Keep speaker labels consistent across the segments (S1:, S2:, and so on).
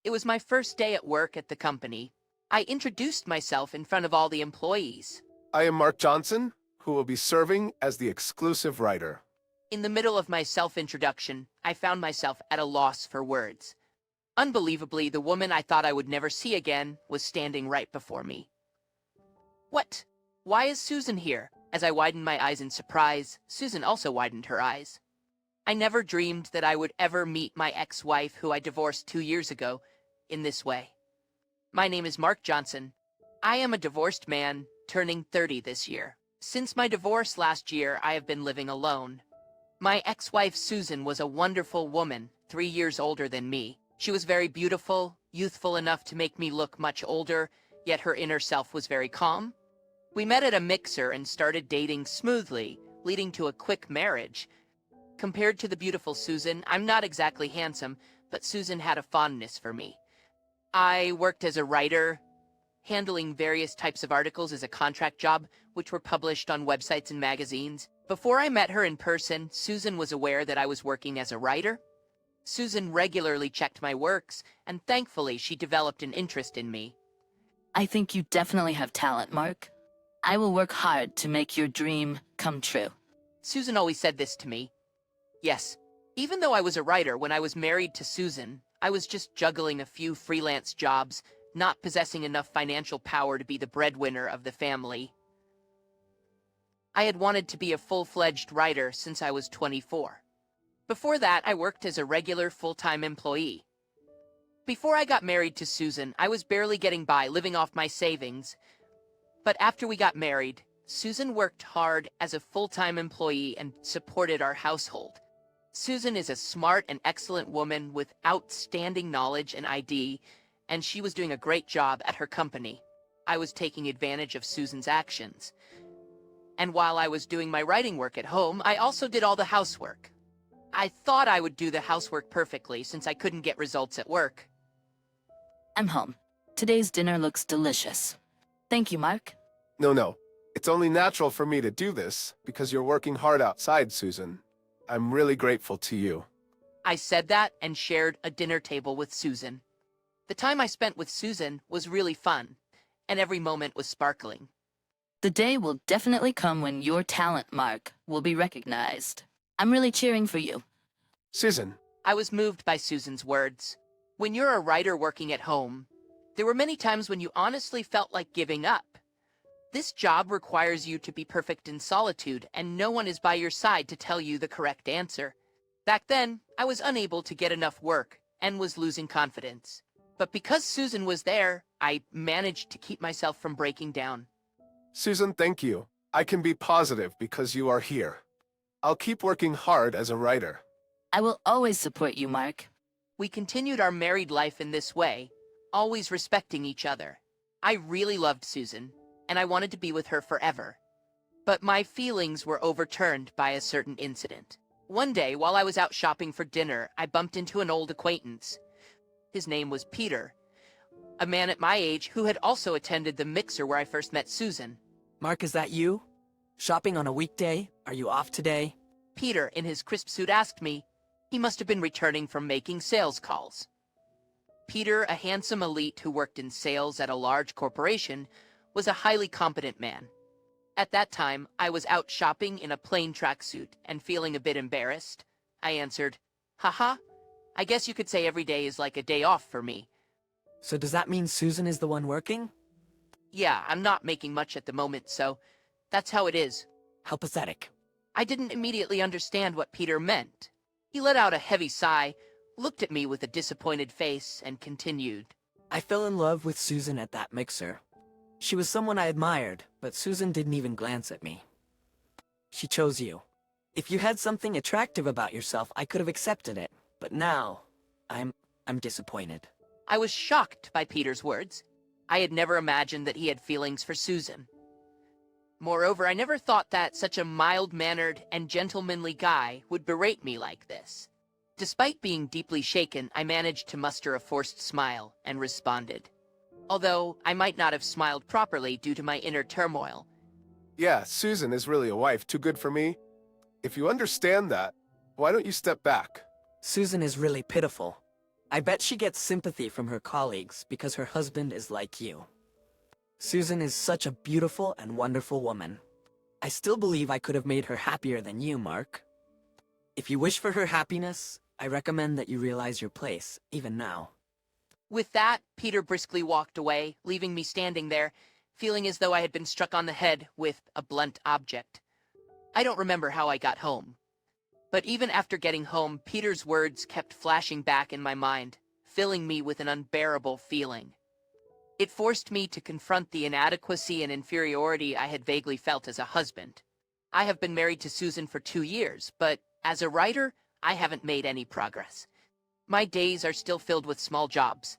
S1: It was my first day at work at the company. I introduced myself in front of all the employees.
S2: I am Mark Johnson, who will be serving as the exclusive writer.
S1: In the middle of my self-introduction, I found myself at a loss for words. Unbelievably, the woman I thought I would never see again was standing right before me. What? Why is Susan here? As I widened my eyes in surprise, Susan also widened her eyes. I never dreamed that I would ever meet my ex-wife, who I divorced 2 years ago, in this way. My name is Mark Johnson. I am a divorced man, turning 30 this year. Since my divorce last year, I have been living alone. My ex-wife Susan was a wonderful woman, 3 years older than me. She was very beautiful, youthful enough to make me look much older, yet her inner self was very calm. We met at a mixer and started dating smoothly, leading to a quick marriage. Compared to the beautiful Susan, I'm not exactly handsome, but Susan had a fondness for me. I worked as a writer, handling various types of articles as a contract job, which were published on websites and magazines. Before I met her in person, Susan was aware that I was working as a writer. Susan regularly checked my works, and thankfully she developed an interest in me.
S3: I think you definitely have talent, Mark. I will work hard to make your dream come true.
S1: Susan always said this to me. Yes, even though I was a writer when I was married to Susan, I was just juggling a few freelance jobs, not possessing enough financial power to be the breadwinner of the family. I had wanted to be a full-fledged writer since I was 24. Before that, I worked as a regular full-time employee. Before I got married to Susan, I was barely getting by, living off my savings. But after we got married, Susan worked hard as a full-time employee and supported our household. Susan is a smart and excellent woman with outstanding knowledge and ID, and she was doing a great job at her company. I was taking advantage of Susan's actions. And while I was doing my writing work at home, I also did all the housework. I thought I would do the housework perfectly since I couldn't get results at work.
S3: I'm home. Today's dinner looks delicious. Thank you, Mark.
S2: No. It's only natural for me to do this because you're working hard outside, Susan. I'm really grateful to you.
S1: I said that and shared a dinner table with Susan. The time I spent with Susan was really fun, and every moment was sparkling.
S3: The day will definitely come when your talent, Mark, will be recognized. I'm really cheering for you.
S2: Susan.
S1: I was moved by Susan's words. When you're a writer working at home, there were many times when you honestly felt like giving up. This job requires you to be perfect in solitude, and no one is by your side to tell you the correct answer. Back then, I was unable to get enough work and was losing confidence. But because Susan was there, I managed to keep myself from breaking down.
S2: Susan, thank you. I can be positive because you are here. I'll keep working hard as a writer.
S3: I will always support you, Mark.
S1: We continued our married life in this way, always respecting each other. I really loved Susan, and I wanted to be with her forever. But my feelings were overturned by a certain incident. One day, while I was out shopping for dinner, I bumped into an old acquaintance. His name was Peter, a man at my age who had also attended the mixer where I first met Susan.
S4: Mark, is that you? Shopping on a weekday? Are you off today?
S1: Peter, in his crisp suit, asked me. He must have been returning from making sales calls. Peter, a handsome elite who worked in sales at a large corporation, was a highly competent man. At that time, I was out shopping in a plain tracksuit and feeling a bit embarrassed. I answered, "Haha, I guess you could say every day is like a day off for me."
S4: So does that mean Susan is the one working?
S1: Yeah, I'm not making much at the moment, so that's how it is.
S4: How pathetic.
S1: I didn't immediately understand what Peter meant. He let out a heavy sigh, looked at me with a disappointed face, and continued.
S4: I fell in love with Susan at that mixer. She was someone I admired, but Susan didn't even glance at me. She chose you. If you had something attractive about yourself, I could have accepted it. But now, I'm disappointed.
S1: I was shocked by Peter's words. I had never imagined that he had feelings for Susan. Moreover, I never thought that such a mild-mannered and gentlemanly guy would berate me like this. Despite being deeply shaken, I managed to muster a forced smile and responded. Although I might not have smiled properly due to my inner turmoil.
S2: Yeah, Susan is really a wife too good for me. If you understand that, why don't you step back?
S4: Susan is really pitiful. I bet she gets sympathy from her colleagues because her husband is like you. Susan is such a beautiful and wonderful woman. I still believe I could have made her happier than you, Mark. If you wish for her happiness, I recommend that you realize your place, even now.
S1: With that, Peter briskly walked away, leaving me standing there, feeling as though I had been struck on the head with a blunt object. I don't remember how I got home. But even after getting home, Peter's words kept flashing back in my mind, filling me with an unbearable feeling. It forced me to confront the inadequacy and inferiority I had vaguely felt as a husband. I have been married to Susan for 2 years, but as a writer, I haven't made any progress. My days are still filled with small jobs,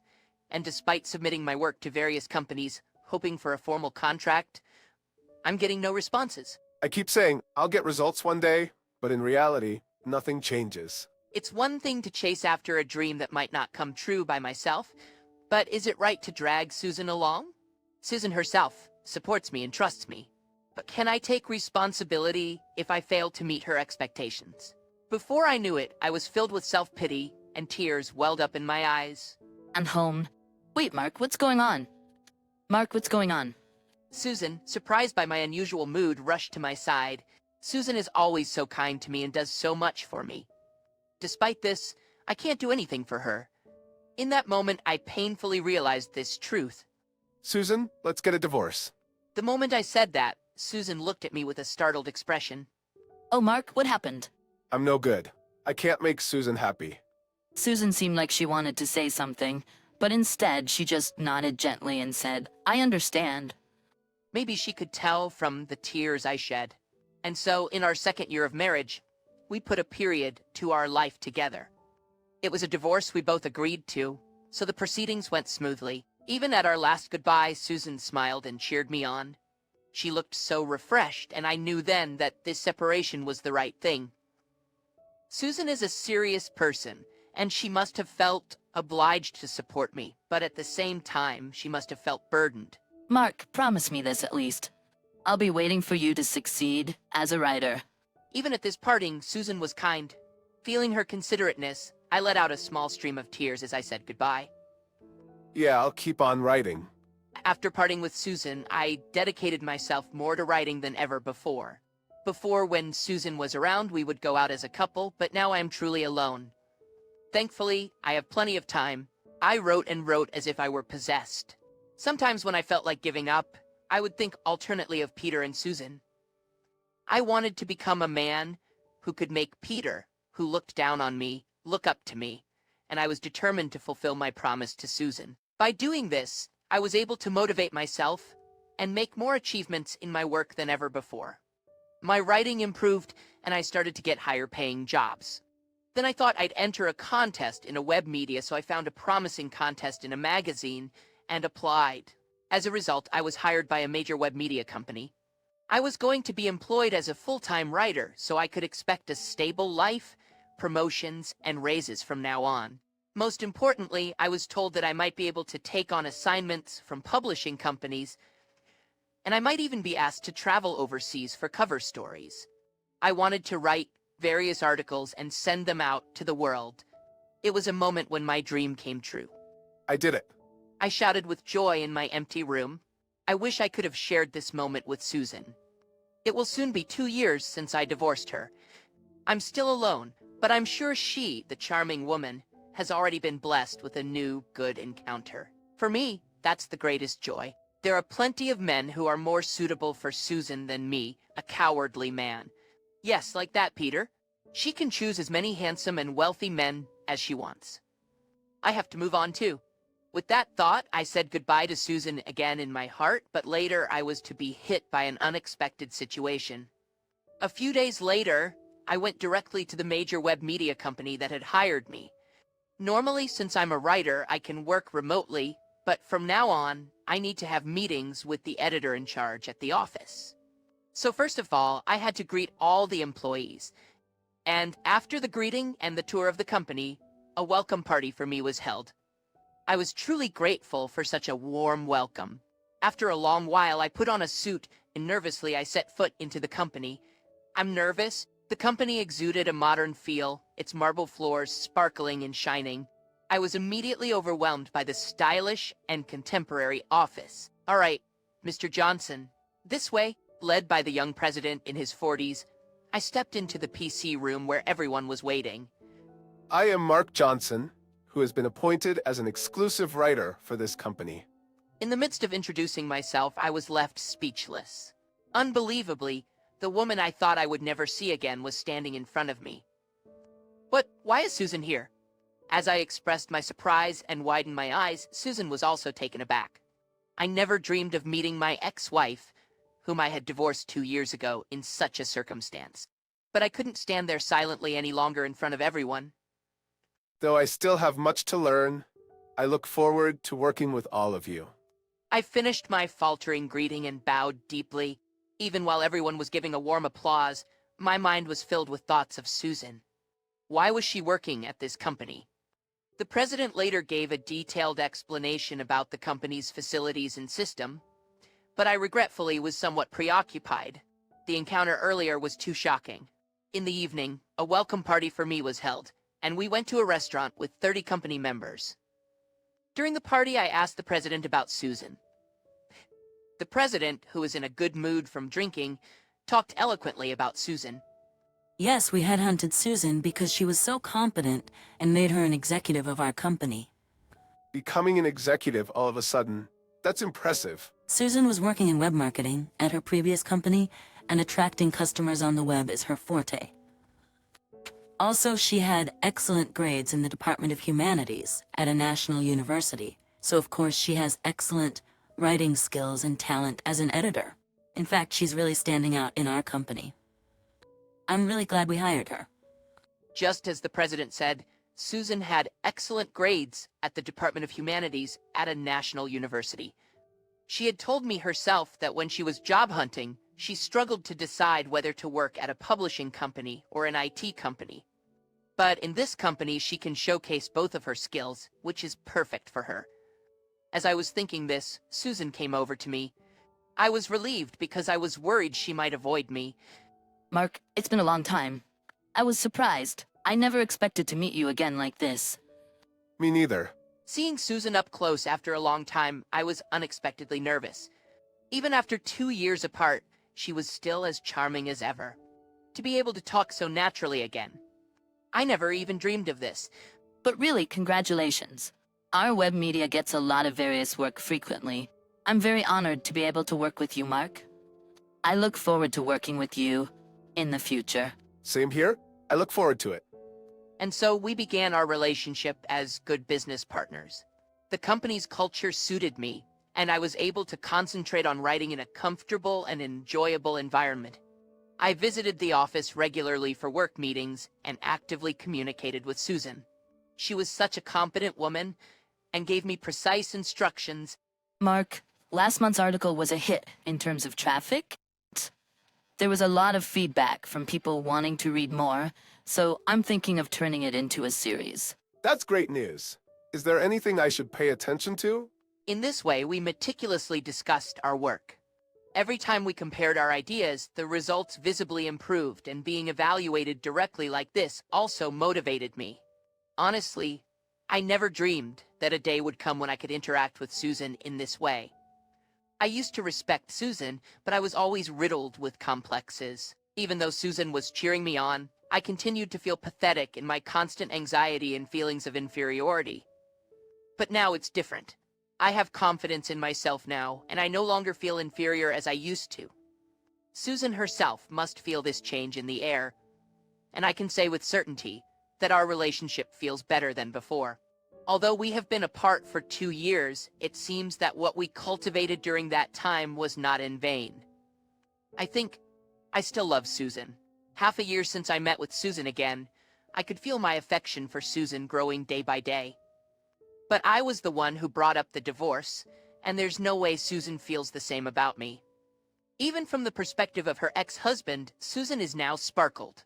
S1: and despite submitting my work to various companies, hoping for a formal contract, I'm getting no responses.
S2: I keep saying, I'll get results one day, but in reality, nothing changes.
S1: It's one thing to chase after a dream that might not come true by myself, but is it right to drag Susan along? Susan herself supports me and trusts me. But can I take responsibility if I fail to meet her expectations? Before I knew it, I was filled with self-pity, and tears welled up in my eyes.
S3: I'm home. Wait, Mark, what's going on? Mark, what's going on?
S1: Susan, surprised by my unusual mood, rushed to my side. Susan is always so kind to me and does so much for me. Despite this, I can't do anything for her. In that moment, I painfully realized this truth.
S2: Susan, let's get a divorce.
S1: The moment I said that, Susan looked at me with a startled expression.
S3: Oh, Mark, what happened?
S2: I'm no good. I can't make Susan happy.
S3: Susan seemed like she wanted to say something, but instead she just nodded gently and said, I understand.
S1: Maybe she could tell from the tears I shed. And so, in our 2nd year of marriage, we put a period to our life together. It was a divorce we both agreed to, so the proceedings went smoothly. Even at our last goodbye, Susan smiled and cheered me on. She looked so refreshed, and I knew then that this separation was the right thing. Susan is a serious person, and she must have felt obliged to support me, but at the same time, she must have felt burdened.
S3: Mark, promise me this at least. I'll be waiting for you to succeed as a writer.
S1: Even at this parting, Susan was kind. Feeling her considerateness, I let out a small stream of tears as I said goodbye.
S2: Yeah, I'll keep on writing.
S1: After parting with Susan, I dedicated myself more to writing than ever before. Before, when Susan was around, we would go out as a couple, but now I am truly alone. Thankfully, I have plenty of time. I wrote and wrote as if I were possessed. Sometimes when I felt like giving up, I would think alternately of Peter and Susan. I wanted to become a man who could make Peter, who looked down on me, look up to me, and I was determined to fulfill my promise to Susan. By doing this, I was able to motivate myself and make more achievements in my work than ever before. My writing improved, and I started to get higher-paying jobs. Then I thought I'd enter a contest in a web media, so I found a promising contest in a magazine and applied. As a result, I was hired by a major web media company. I was going to be employed as a full-time writer, so I could expect a stable life, promotions, and raises from now on. Most importantly, I was told that I might be able to take on assignments from publishing companies, and I might even be asked to travel overseas for cover stories. I wanted to write various articles and send them out to the world. It was a moment when my dream came true.
S2: I did it.
S1: I shouted with joy in my empty room. I wish I could have shared this moment with Susan. It will soon be 2 years since I divorced her. I'm still alone, but I'm sure she, the charming woman, has already been blessed with a new, good encounter. For me, that's the greatest joy. There are plenty of men who are more suitable for Susan than me, a cowardly man. Yes, like that, Peter. She can choose as many handsome and wealthy men as she wants. I have to move on, too. With that thought, I said goodbye to Susan again in my heart, but later I was to be hit by an unexpected situation. A few days later, I went directly to the major web media company that had hired me. Normally, since I'm a writer, I can work remotely, but from now on, I need to have meetings with the editor in charge at the office. So first of all, I had to greet all the employees. And after the greeting and the tour of the company, a welcome party for me was held. I was truly grateful for such a warm welcome. After a long while, I put on a suit and nervously I set foot into the company. I'm nervous. The company exuded a modern feel, its marble floors sparkling and shining. I was immediately overwhelmed by the stylish and contemporary office. All right, Mr. Johnson, this way. Led by the young president in his 40s, I stepped into the PC room where everyone was waiting.
S2: I am Mark Johnson, who has been appointed as an exclusive writer for this company.
S1: In the midst of introducing myself, I was left speechless. Unbelievably, the woman I thought I would never see again was standing in front of me. But why is Susan here? As I expressed my surprise and widened my eyes, Susan was also taken aback. I never dreamed of meeting my ex-wife, whom I had divorced 2 years ago, in such a circumstance. But I couldn't stand there silently any longer in front of everyone.
S2: Though I still have much to learn, I look forward to working with all of you.
S1: I finished my faltering greeting and bowed deeply. Even while everyone was giving a warm applause, my mind was filled with thoughts of Susan. Why was she working at this company? The president later gave a detailed explanation about the company's facilities and system, but I regretfully was somewhat preoccupied. The encounter earlier was too shocking. In the evening, a welcome party for me was held, and we went to a restaurant with 30 company members. During the party, I asked the president about Susan. The president, who was in a good mood from drinking, talked eloquently about Susan.
S5: Yes, we headhunted Susan because she was so competent and made her an executive of our company.
S2: Becoming an executive all of a sudden, that's impressive.
S5: Susan was working in web marketing at her previous company, and attracting customers on the web is her forte. Also, she had excellent grades in the Department of Humanities at a national university, so of course she has excellent writing skills and talent as an editor. In fact, she's really standing out in our company. I'm really glad we hired her.
S1: Just as the president said, Susan had excellent grades at the Department of Humanities at a national university. She had told me herself that when she was job hunting, she struggled to decide whether to work at a publishing company or an IT company. But in this company, she can showcase both of her skills, which is perfect for her. As I was thinking this, Susan came over to me. I was relieved because I was worried she might avoid me.
S3: Mark, it's been a long time. I was surprised. I never expected to meet you again like this.
S2: Me neither.
S1: Seeing Susan up close after a long time, I was unexpectedly nervous. Even after 2 years apart, she was still as charming as ever. To be able to talk so naturally again. I never even dreamed of this.
S3: But really, congratulations. Our web media gets a lot of various work frequently. I'm very honored to be able to work with you, Mark. I look forward to working with you in the future.
S2: Same here. I look forward to it.
S1: And so we began our relationship as good business partners. The company's culture suited me, and I was able to concentrate on writing in a comfortable and enjoyable environment. I visited the office regularly for work meetings and actively communicated with Susan. She was such a competent woman and gave me precise instructions.
S3: Mark, last month's article was a hit in terms of traffic. There was a lot of feedback from people wanting to read more, so I'm thinking of turning it into a series.
S2: That's great news. Is there anything I should pay attention to?
S1: In this way, we meticulously discussed our work. Every time we compared our ideas, the results visibly improved, and being evaluated directly like this also motivated me. Honestly, I never dreamed that a day would come when I could interact with Susan in this way. I used to respect Susan, but I was always riddled with complexes. Even though Susan was cheering me on, I continued to feel pathetic in my constant anxiety and feelings of inferiority. But now it's different. I have confidence in myself now, and I no longer feel inferior as I used to. Susan herself must feel this change in the air, and I can say with certainty that our relationship feels better than before. Although we have been apart for 2 years, it seems that what we cultivated during that time was not in vain. I think I still love Susan. Half a year since I met with Susan again, I could feel my affection for Susan growing day by day. But I was the one who brought up the divorce, and there's no way Susan feels the same about me. Even from the perspective of her ex-husband, Susan is now sparkled.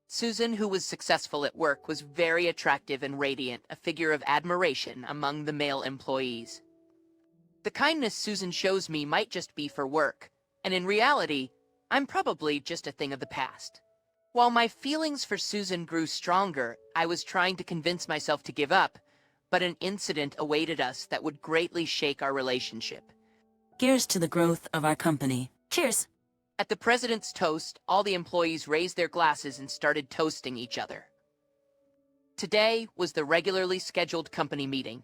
S1: Susan, who was successful at work, was very attractive and radiant, a figure of admiration among the male employees. The kindness Susan shows me might just be for work, and in reality, I'm probably just a thing of the past. While my feelings for Susan grew stronger, I was trying to convince myself to give up, but an incident awaited us that would greatly shake our relationship.
S5: Here's to the growth of our company. Cheers!
S1: At the president's toast, all the employees raised their glasses and started toasting each other. Today was the regularly scheduled company meeting.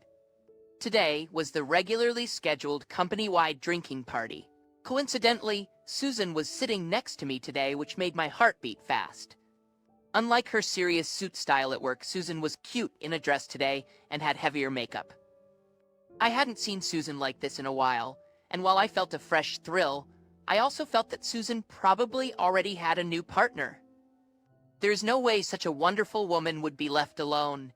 S1: Today was the regularly scheduled company-wide drinking party. Coincidentally, Susan was sitting next to me today, which made my heart beat fast. Unlike her serious suit style at work, Susan was cute in a dress today and had heavier makeup. I hadn't seen Susan like this in a while, and while I felt a fresh thrill, I also felt that Susan probably already had a new partner. There's no way such a wonderful woman would be left alone.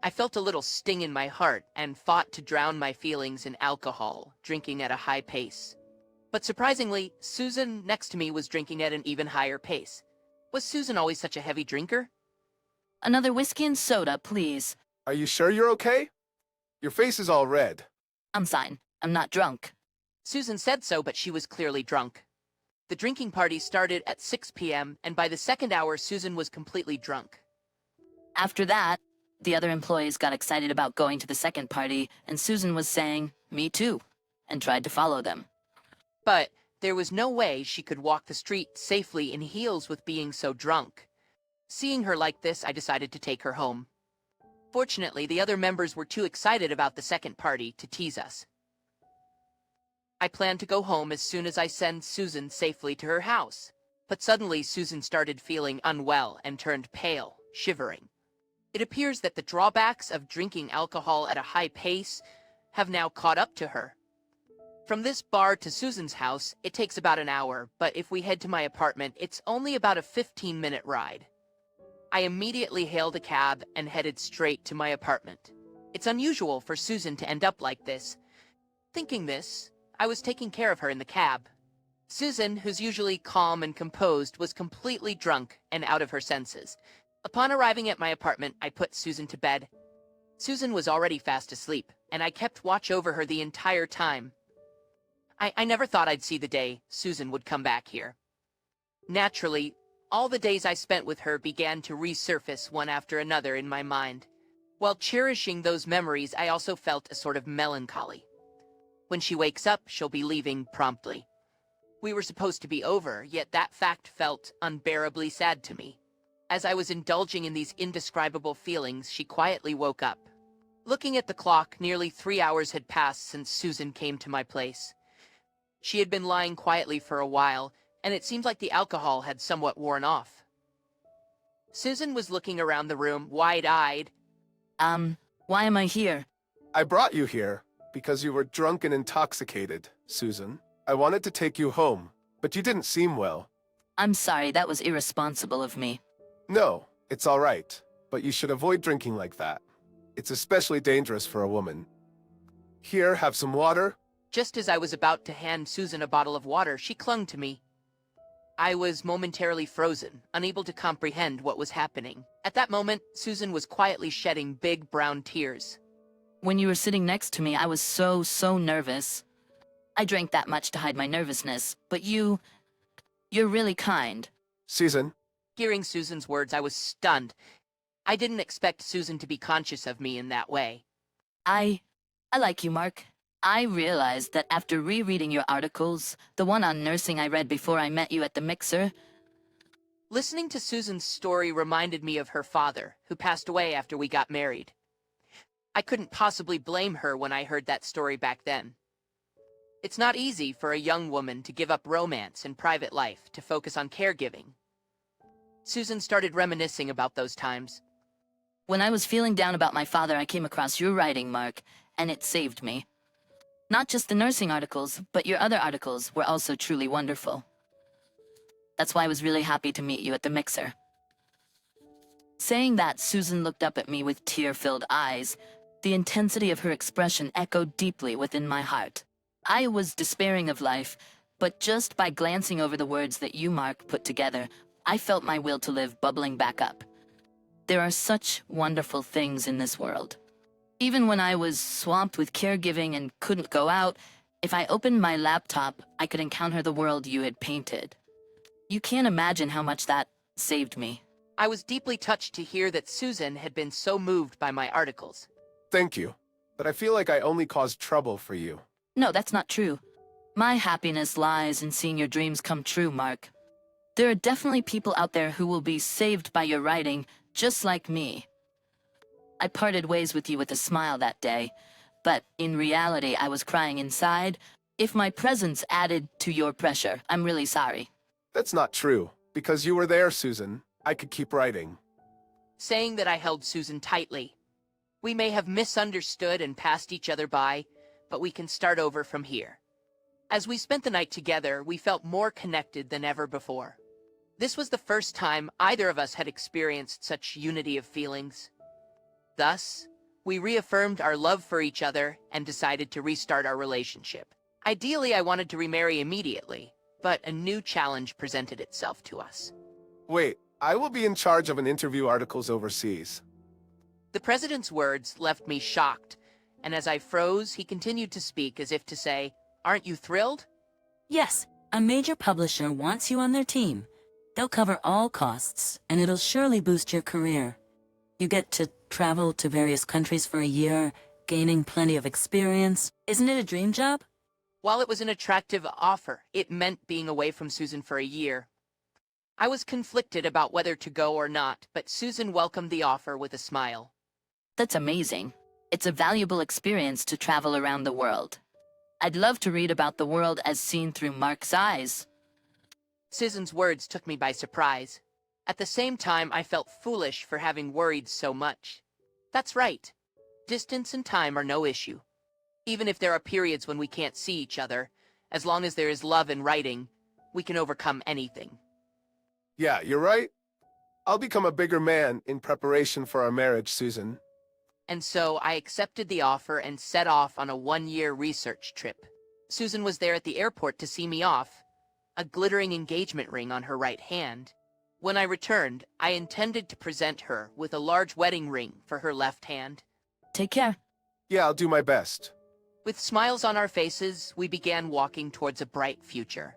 S1: I felt a little sting in my heart and fought to drown my feelings in alcohol, drinking at a high pace. But surprisingly, Susan next to me was drinking at an even higher pace. Was Susan always such a heavy drinker?
S3: Another whiskey and soda, please.
S2: Are you sure you're okay? Your face is all red.
S3: I'm fine. I'm not drunk.
S1: Susan said so, but she was clearly drunk. The drinking party started at 6 p.m., and by the second hour, Susan was completely drunk.
S3: After that, the other employees got excited about going to the second party, and Susan was saying, "Me too," and tried to follow them.
S1: But there was no way she could walk the street safely in heels with being so drunk. Seeing her like this, I decided to take her home. Fortunately, the other members were too excited about the second party to tease us. I planned to go home as soon as I send Susan safely to her house. But suddenly Susan started feeling unwell and turned pale, shivering. It appears that the drawbacks of drinking alcohol at a high pace have now caught up to her. From this bar to Susan's house, it takes about an hour, but if we head to my apartment, it's only about a 15-minute ride. I immediately hailed a cab and headed straight to my apartment. It's unusual for Susan to end up like this. Thinking this, I was taking care of her in the cab. Susan, who's usually calm and composed, was completely drunk and out of her senses. Upon arriving at my apartment, I put Susan to bed. Susan was already fast asleep, and I kept watch over her the entire time. I never thought I'd see the day Susan would come back here. Naturally, all the days I spent with her began to resurface one after another in my mind. While cherishing those memories, I also felt a sort of melancholy. When she wakes up, she'll be leaving promptly. We were supposed to be over, yet that fact felt unbearably sad to me. As I was indulging in these indescribable feelings, she quietly woke up. Looking at the clock, nearly 3 hours had passed since Susan came to my place. She had been lying quietly for a while, and it seemed like the alcohol had somewhat worn off. Susan was looking around the room, wide-eyed.
S3: Why am I here?
S2: I brought you here because you were drunk and intoxicated, Susan. I wanted to take you home, but you didn't seem well.
S3: I'm sorry, that was irresponsible of me.
S2: No, it's all right, but you should avoid drinking like that. It's especially dangerous for a woman. Here, have some water.
S1: Just as I was about to hand Susan a bottle of water, she clung to me. I was momentarily frozen, unable to comprehend what was happening. At that moment, Susan was quietly shedding big brown tears.
S3: When you were sitting next to me, I was so nervous. I drank that much to hide my nervousness, but you're really kind.
S2: Susan.
S1: Hearing Susan's words, I was stunned. I didn't expect Susan to be conscious of me in that way.
S3: I like you, Mark. I realized that after rereading your articles, the one on nursing I read before I met you at the mixer.
S1: Listening to Susan's story reminded me of her father, who passed away after we got married. I couldn't possibly blame her when I heard that story back then. It's not easy for a young woman to give up romance and private life to focus on caregiving. Susan started reminiscing about those times.
S3: When I was feeling down about my father, I came across your writing, Mark, and it saved me. Not just the nursing articles, but your other articles were also truly wonderful. That's why I was really happy to meet you at the mixer. Saying that, Susan looked up at me with tear-filled eyes. The intensity of her expression echoed deeply within my heart. I was despairing of life, but just by glancing over the words that you, Mark, put together, I felt my will to live bubbling back up. There are such wonderful things in this world. Even when I was swamped with caregiving and couldn't go out, if I opened my laptop, I could encounter the world you had painted. You can't imagine how much that saved me.
S1: I was deeply touched to hear that Susan had been so moved by my articles.
S2: Thank you. but I feel like I only caused trouble for you.
S3: No, that's not true. My happiness lies in seeing your dreams come true, Mark. There are definitely people out there who will be saved by your writing, just like me. I parted ways with you with a smile that day, but in reality I was crying inside. If my presence added to your pressure, I'm really sorry.
S2: That's not true. Because you were there, Susan, I could keep writing.
S1: Saying that I held Susan tightly. We may have misunderstood and passed each other by, but we can start over from here. As we spent the night together, we felt more connected than ever before. This was the first time either of us had experienced such unity of feelings. Thus, we reaffirmed our love for each other and decided to restart our relationship. Ideally, I wanted to remarry immediately, but a new challenge presented itself to us.
S2: Wait, I will be in charge of an interview articles overseas.
S1: The president's words left me shocked, and as I froze, he continued to speak as if to say, "Aren't you thrilled?"
S5: Yes, a major publisher wants you on their team. They'll cover all costs, and it'll surely boost your career. You get to travel to various countries for a year, gaining plenty of experience. Isn't it a dream job?
S1: While it was an attractive offer, it meant being away from Susan for a year. I was conflicted about whether to go or not, but Susan welcomed the offer with a smile.
S3: That's amazing. It's a valuable experience to travel around the world. I'd love to read about the world as seen through Mark's eyes.
S1: Susan's words took me by surprise. At the same time, I felt foolish for having worried so much. That's right. Distance and time are no issue. Even if there are periods when we can't see each other, as long as there is love in writing, we can overcome anything.
S2: Yeah, you're right. I'll become a bigger man in preparation for our marriage, Susan.
S1: And so I accepted the offer and set off on a one-year research trip. Susan was there at the airport to see me off, a glittering engagement ring on her right hand. When I returned, I intended to present her with a large wedding ring for her left hand.
S3: Take care.
S2: Yeah, I'll do my best.
S1: With smiles on our faces, we began walking towards a bright future.